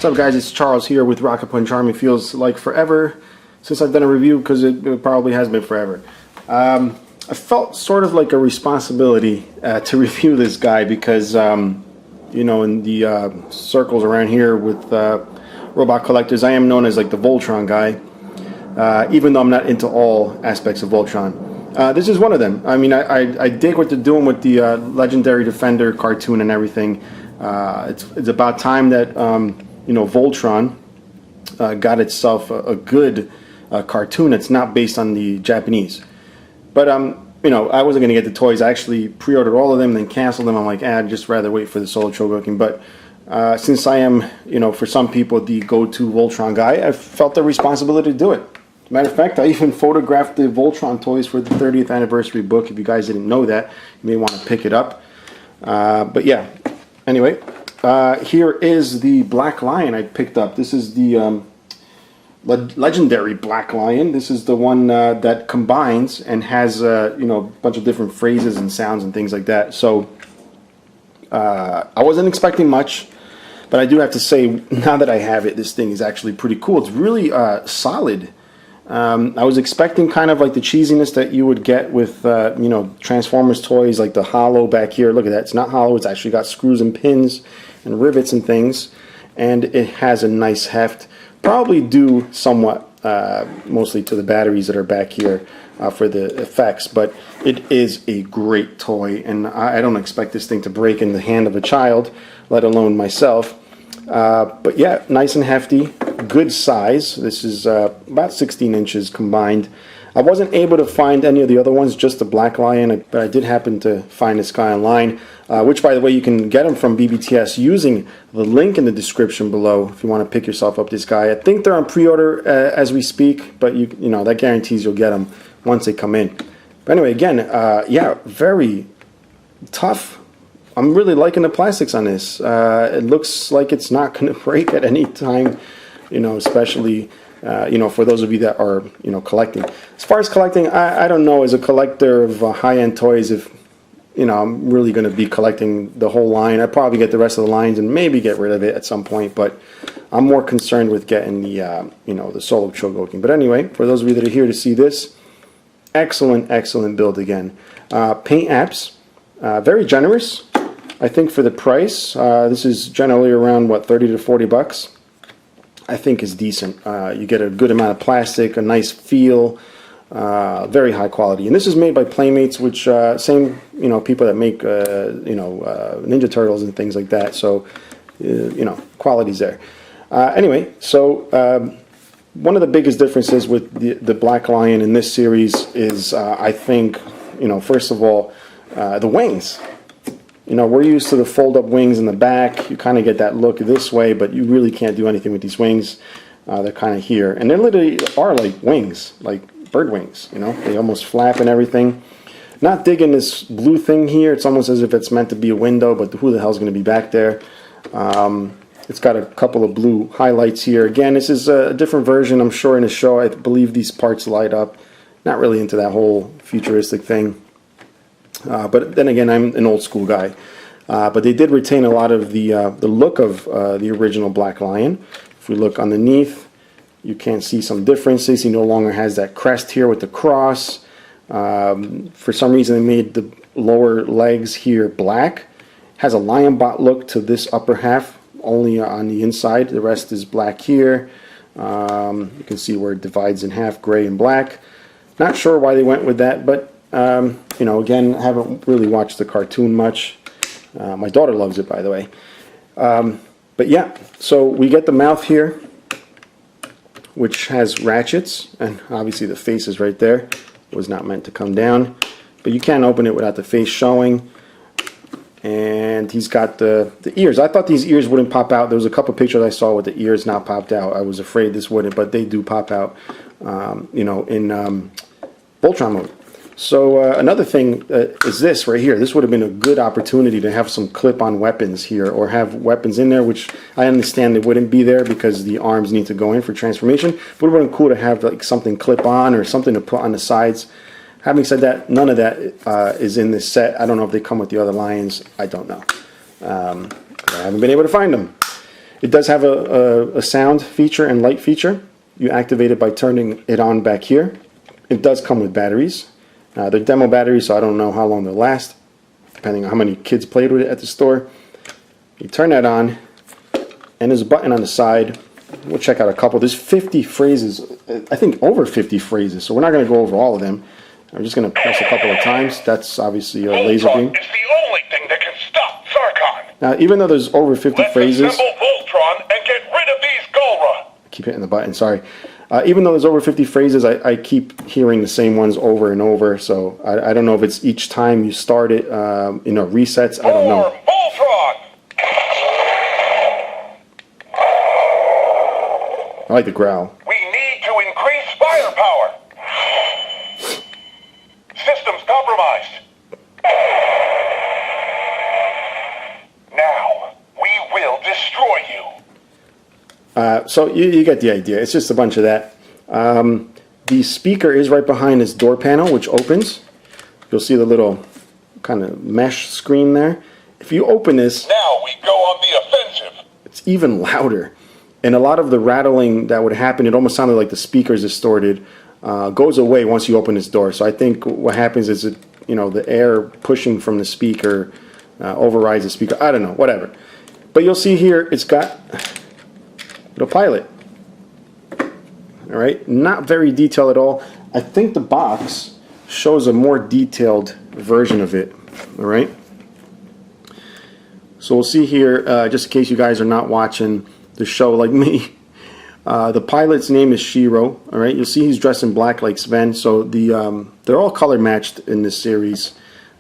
What's up, guys? It's Charles here with Rocket Punch Army. Feels like forever since I've done a review, because it probably has been forever. I felt sort of like a responsibility to review this guy because, you know, in the circles around here with robot collectors, I am known as like the Voltron guy, even though I'm not into all aspects of Voltron. This is one of them. I mean, I dig what they're doing with the Legendary Defender cartoon and everything. It's about time that you know, Voltron got itself a good cartoon that's not based on the Japanese. But you know, I wasn't going to get the toys. I actually pre-ordered all of them, then canceled them. I'm like, I'd just rather wait for the solo Chogokin. But since I am, you know, for some people the go-to Voltron guy, I felt the responsibility to do it. As a matter of fact, I even photographed the Voltron toys for the 30th anniversary book. If you guys didn't know that, you may want to pick it up. But yeah, anyway, here is the Black Lion I picked up. This is the Legendary Black Lion. This is the one that combines and has you know, a bunch of different phrases and sounds and things like that. So I wasn't expecting much, but I do have to say, now that I have it, this thing is actually pretty cool. It's really solid. I was expecting kind of like the cheesiness that you would get with you know, Transformers toys, like the hollow back here. Look at that, it's not hollow, it's actually got screws and pins and rivets and things, and it has a nice heft, probably due somewhat mostly to the batteries that are back here for the effects. But it is a great toy, and I don't expect this thing to break in the hand of a child, let alone myself. But yeah, nice and hefty, good size. This is about 16 inches combined. I wasn't able to find any of the other ones, just the Black Lion, but I did happen to find this guy online, which, by the way, you can get him from BBTS using the link in the description below if you want to pick yourself up this guy. I think they're on pre-order as we speak, but you know, that guarantees you'll get them once they come in. But anyway, again, yeah, very tough. I'm really liking the plastics on this. It looks like it's not going to break at any time, you know, especially you know, for those of you that are, you know, collecting. As far as collecting, I don't know, as a collector of high-end toys, if, you know, I'm really going to be collecting the whole line. I'd probably get the rest of the lines and maybe get rid of it at some point, but I'm more concerned with getting the, you know, the solo Chogokin. But anyway, for those of you that are here to see this, excellent, excellent build again. Paint apps, very generous, I think, for the price. This is generally around, what, 30 to 40 bucks. I think is decent. You get a good amount of plastic, a nice feel, very high quality. And this is made by Playmates, which same, you know, people that make you know, Ninja Turtles and things like that. So you know, quality's there. Anyway, so one of the biggest differences with the Black Lion in this series is, I think, you know, first of all, the wings. You know, we're used to the fold-up wings in the back. You kind of get that look this way, but you really can't do anything with these wings. They're kind of here. And they literally are like wings, like bird wings, you know? They almost flap and everything. Not digging this blue thing here. It's almost as if it's meant to be a window, but who the hell's going to be back there? It's got a couple of blue highlights here. Again, this is a different version, I'm sure, in the show. I believe these parts light up. Not really into that whole futuristic thing. But then again, I'm an old school guy. But they did retain a lot of the look of the original Black Lion. If we look underneath, you can see some differences. He no longer has that crest here with the cross. For some reason, they made the lower legs here black. Has a lion bot look to this upper half, only on the inside. The rest is black here. You can see where it divides in half, gray and black. Not sure why they went with that, but you know, again, I haven't really watched the cartoon much. My daughter loves it, by the way. But yeah, so we get the mouth here, which has ratchets, and obviously the face is right there. It was not meant to come down, but you can't open it without the face showing. And he's got the ears. I thought these ears wouldn't pop out. There was a couple pictures I saw with the ears not popped out. I was afraid this wouldn't, but they do pop out, you know, in Voltron mode. So another thing is this right here. This would have been a good opportunity to have some clip-on weapons here, or have weapons in there, which I understand they wouldn't be there because the arms need to go in for transformation. But it would have been cool to have like something clip-on or something to put on the sides. Having said that, none of that is in this set. I don't know if they come with the other lions. I don't know. I haven't been able to find them. It does have a sound feature and light feature. You activate it by turning it on back here. It does come with batteries. They're demo batteries, so I don't know how long they'll last, depending on how many kids played with it at the store. You turn that on, and there's a button on the side. We'll check out a couple. There's 50 phrases, I think over 50 phrases, so we're not going to go over all of them. I'm just going to press a couple of times. That's obviously a laser beam. Voltron is the only thing that can stop Zarkon. Now, even though there's over 50 phrases... Let's assemble Voltron and get rid of these Golra. Keep hitting the button, sorry. Even though there's over 50 phrases, I keep hearing the same ones over and over, so I don't know if it's each time you start it, resets, I don't know. Voltron! I like the growl. We need to increase firepower. Systems compromised. Now, we will destroy you. So you get the idea. It's just a bunch of that. The speaker is right behind this door panel, which opens. You'll see the little kind of mesh screen there. If you open this, now we go on the offensive. it's even louder. And a lot of the rattling that would happen, it almost sounded like the speaker's distorted, goes away once you open this door. So I think what happens is the air pushing from the speaker overrides the speaker. I don't know, whatever. But you'll see here, it's got the pilot. All right, not very detailed at all. I think the box shows a more detailed version of it. All right. So we'll see here, just in case you guys are not watching the show like me. The pilot's name is Shiro. All right, you'll see he's dressed in black like Sven. So they're all color matched in this series,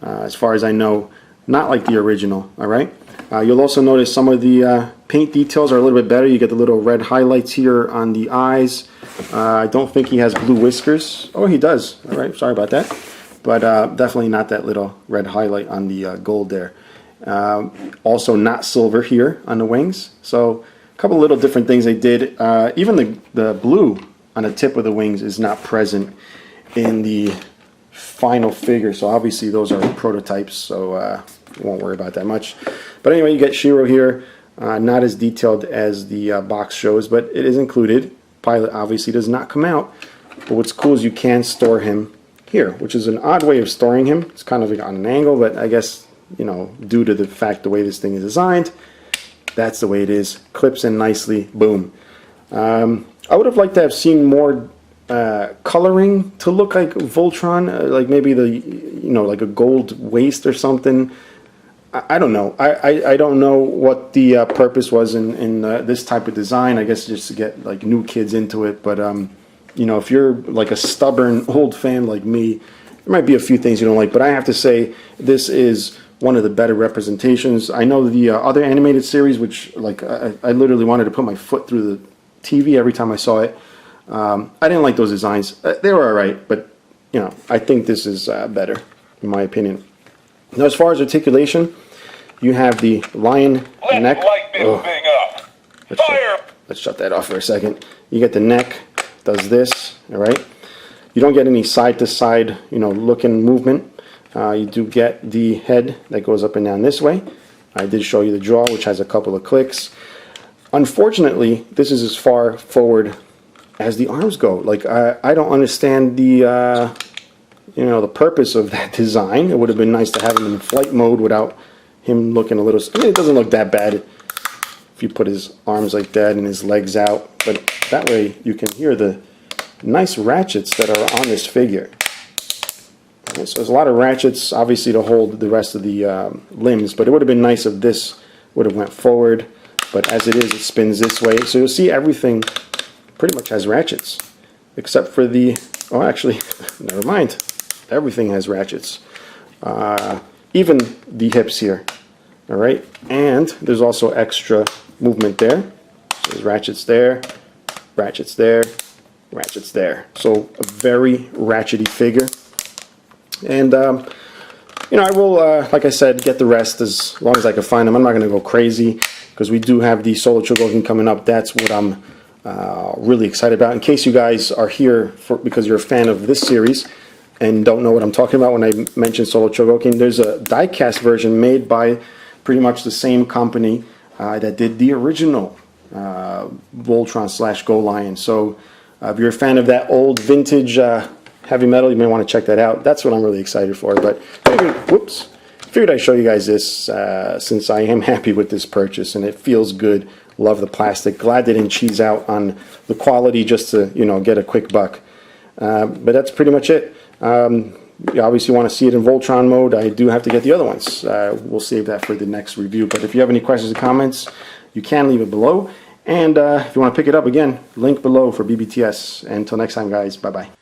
as far as I know, not like the original. All right. You'll also notice some of the paint details are a little bit better. You get the little red highlights here on the eyes. I don't think he has blue whiskers. Oh, he does. All right, sorry about that. But definitely not that little red highlight on the gold there. Also not silver here on the wings. So a couple little different things they did. Even the blue on the tip of the wings is not present in the final figure. So obviously those are prototypes, so won't worry about that much. But anyway, you get Shiro here. Not as detailed as the box shows, but it is included. Pilot obviously does not come out. But what's cool is you can store him here, which is an odd way of storing him. It's kind of on an angle, but I guess, due to the fact the way this thing is designed, that's the way it is. Clips in nicely. Boom. I would have liked to have seen more coloring to look like Voltron, like maybe like a gold waist or something. I don't know. I don't know what the purpose was in this type of design. I guess just to get like new kids into it. But if you're like a stubborn old fan like me, there might be a few things you don't like. But I have to say this is one of the better representations. I know the other animated series, which like I literally wanted to put my foot through the TV every time I saw it. I didn't like those designs. They were alright, but I think this is better in my opinion. Now, as far as articulation, you have the lion neck. Light this thing up. Let's shut that off for a second. You get the neck, does this, all right? You don't get any side-to-side, looking movement. You do get the head that goes up and down this way. I did show you the jaw, which has a couple of clicks. Unfortunately, this is as far forward as the arms go. Like, I don't understand the purpose of that design. It would have been nice to have him in flight mode without him looking a little... I mean, it doesn't look that bad if you put his arms like that and his legs out. But that way you can hear the nice ratchets that are on this figure. Okay, so there's a lot of ratchets, obviously, to hold the rest of the limbs. But it would have been nice if this would have went forward. But as it is, it spins this way. So you'll see everything pretty much has ratchets. Except for the... Oh, actually, never mind. Everything has ratchets. Even the hips here. All right, and there's also extra movement there. So there's ratchets there, ratchets there, ratchets there. So a very ratchety figure. And I will, like I said, get the rest as long as I can find them. I'm not going to go crazy because we do have the Solo Chogokin coming up. That's what I'm really excited about. In case you guys are here because you're a fan of this series and don't know what I'm talking about when I mention Solo Chogokin, there's a die-cast version made by pretty much the same company that did the original Voltron / Go Lion. So if you're a fan of that old vintage heavy metal, you may want to check that out. That's what I'm really excited for. But figured I'd show you guys this since I am happy with this purchase and it feels good. Love the plastic. Glad they didn't cheese out on the quality just to, you know, get a quick buck. But that's pretty much it. You obviously want to see it in Voltron mode. I do have to get the other ones. We'll save that for the next review. But if you have any questions or comments, you can leave it below. And if you want to pick it up again, link below for BBTS. And until next time, guys, bye-bye.